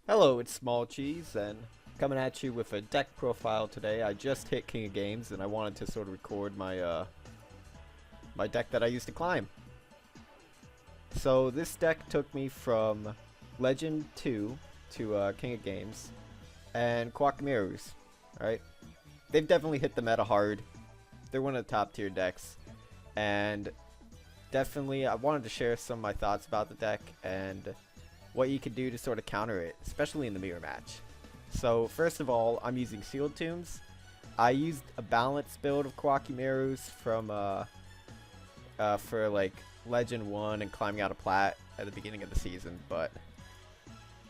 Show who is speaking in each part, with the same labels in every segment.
Speaker 1: Hello, it's Small Cheese, and coming at you with a deck profile today. I just hit King of Games, and I wanted to sort of record my deck that I used to climb. So this deck took me from Legend 2 to King of Games, and Koa'kiMeiru's. Alright? They've definitely hit the meta hard. They're one of the top tier decks, and definitely I wanted to share some of my thoughts about the deck, and what you could do to sort of counter it, especially in the mirror match. So first of all, I'm using Sealed Tombs. I used a balanced build of Koa'kiMeiru's from for like Legend 1 and climbing out of Plat at the beginning of the season, but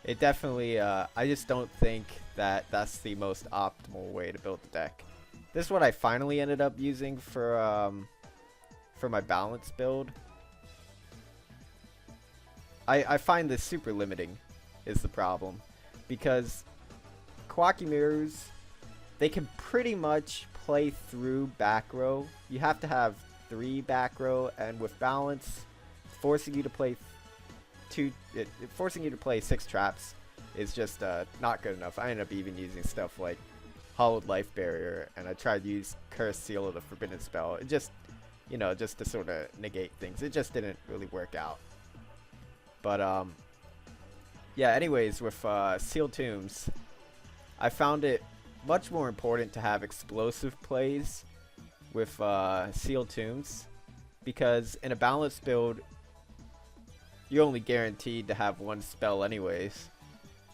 Speaker 1: it definitely I just don't think that that's the most optimal way to build the deck. This is what I finally ended up using for my balanced build. I find this super limiting is the problem, because Koa'kiMeiru's, they can pretty much play through back row. You have to have 3 back row, and with balance, forcing you to play forcing you to play 6 traps is just not good enough. I ended up even using stuff like Hollowed Life Barrier, and I tried to use Curse Seal of the Forbidden Spell. It just, you know, just to sort of negate things. It just didn't really work out. But yeah, anyways, with Sealed Tombs, I found it much more important to have explosive plays with Sealed Tombs, because in a balanced build, you're only guaranteed to have 1 spell anyways,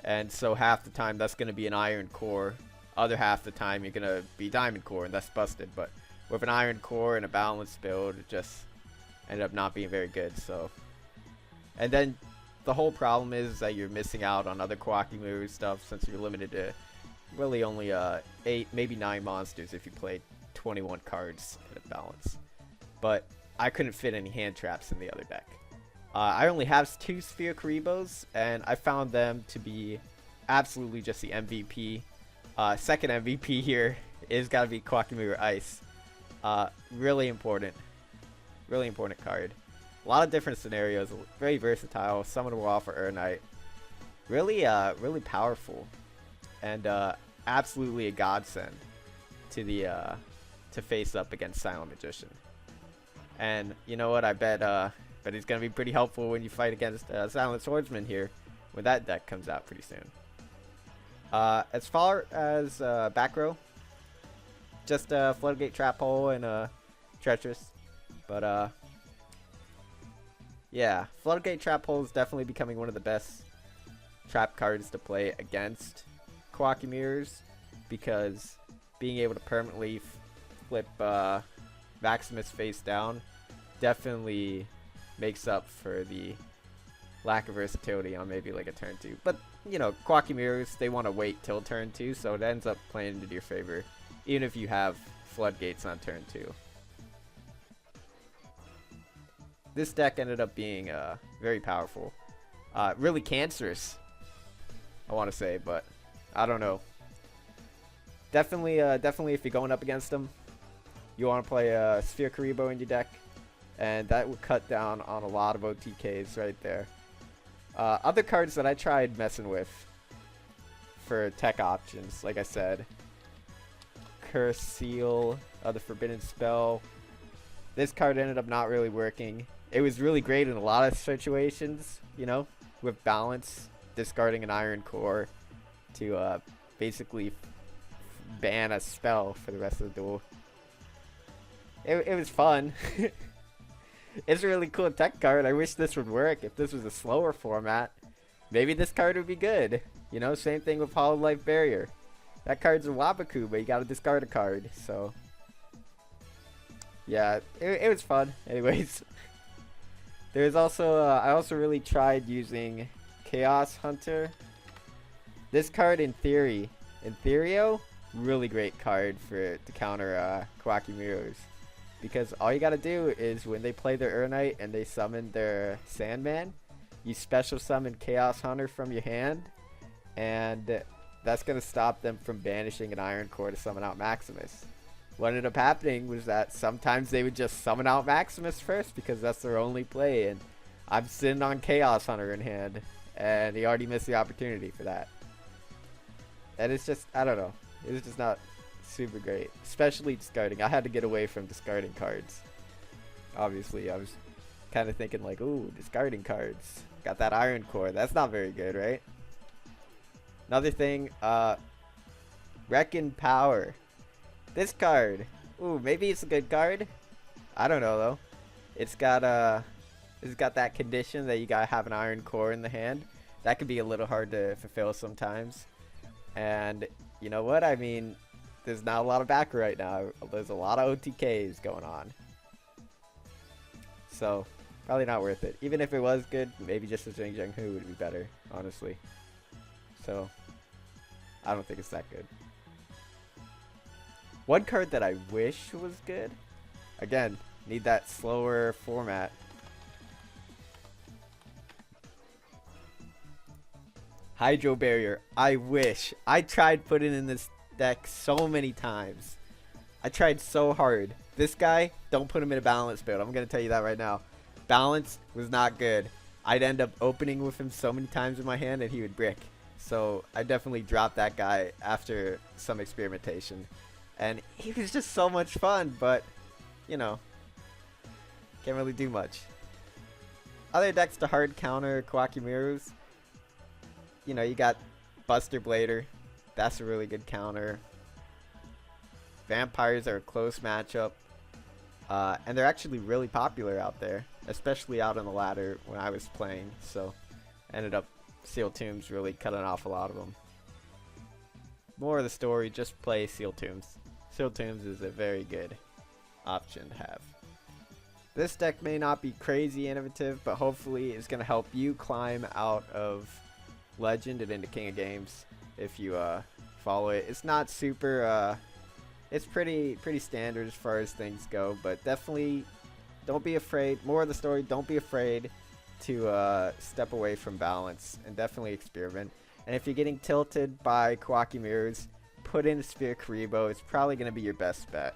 Speaker 1: and so half the time that's going to be an Iron Core, other half the time you're going to be Diamond Core, and that's busted. But with an Iron Core and a balanced build, it just ended up not being very good. So, and then the whole problem is that you're missing out on other Koa'kiMeiru stuff, since you're limited to really only 8, maybe 9 monsters if you played 21 cards in a balance. But I couldn't fit any hand traps in the other deck. I only have 2 Sphere Karibos, and I found them to be absolutely just the MVP. Second MVP here is gotta be Koa'kiMeiru Ice. Really important card. A lot of different scenarios, very versatile. Summon will offer Urnite. Really powerful, and absolutely a godsend to the to face up against Silent Magician. And you know what? I bet he's gonna be pretty helpful when you fight against Silent Swordsman here, when that deck comes out pretty soon. As far as back row, just Floodgate Trap Hole and Treacherous, but yeah, Floodgate Trap Hole is definitely becoming one of the best trap cards to play against Koa'kiMeiru's, because being able to permanently flip Maximus face down definitely makes up for the lack of versatility on maybe like a turn 2. But, you know, Koa'kiMeiru's, they want to wait till turn 2, so it ends up playing into your favor, even if you have Floodgates on turn 2. This deck ended up being very powerful. Really cancerous, I want to say, but I don't know. Definitely if you're going up against them, you want to play a Sphere Karibo in your deck, and that would cut down on a lot of OTKs right there. Other cards that I tried messing with for tech options, like I said, Curse Seal of the Forbidden Spell. This card ended up not really working. It was really great in a lot of situations, you know, with balance, discarding an Iron Core to basically ban a spell for the rest of the duel. It was fun. It's a really cool tech card. I wish this would work. If this was a slower format, maybe this card would be good. You know, same thing with Hollowed Life Barrier. That card's a Wabaku, but you gotta discard a card, so yeah, it was fun. Anyways, there's also I also really tried using Chaos Hunter. This card in theorio, really great card to counter Koa'kiMeiru's, because all you gotta do is when they play their Urnite and they summon their Sandman, you special summon Chaos Hunter from your hand, and that's gonna stop them from banishing an Iron Core to summon out Maximus. What ended up happening was that sometimes they would just summon out Maximus first, because that's their only play, and I'm sitting on Chaos Hunter in hand, and he already missed the opportunity for that. And it's just, I don't know, it was just not super great, especially discarding. I had to get away from discarding cards. Obviously, I was kind of thinking like, ooh, discarding cards. Got that Iron Core. That's not very good, right? Another thing, Reckon Power. This card. Ooh, maybe it's a good card. I don't know though. It's got that condition that you gotta have an Iron Core in the hand. That could be a little hard to fulfill sometimes. And you know what? I mean, there's not a lot of back right now. There's a lot of OTKs going on. So, probably not worth it. Even if it was good, maybe just a Jing Jing Hu would be better, honestly. So, I don't think it's that good. One card that I wish was good. Again, need that slower format. Hydro Barrier. I wish. I tried putting in this deck so many times. I tried so hard. This guy, don't put him in a balance build. I'm going to tell you that right now. Balance was not good. I'd end up opening with him so many times in my hand and he would brick. So I definitely dropped that guy after some experimentation. And he was just so much fun, but, you know, can't really do much. Other decks to hard counter Koa'kiMeiru's. You know, you got Buster Blader. That's a really good counter. Vampires are a close matchup. And they're actually really popular out there, especially out on the ladder when I was playing. So, ended up Seal Tombs really cutting off a lot of them. More of the story, just play Seal Tombs. Seal Tombs is a very good option to have. This deck may not be crazy innovative, but hopefully it's going to help you climb out of Legend and into King of Games if you follow it. It's not super, it's pretty standard as far as things go, but definitely don't be afraid. More of the story, don't be afraid to step away from balance and definitely experiment. And if you're getting tilted by Koa'kiMeiru's, put in Sphere Karibo. It's probably going to be your best bet.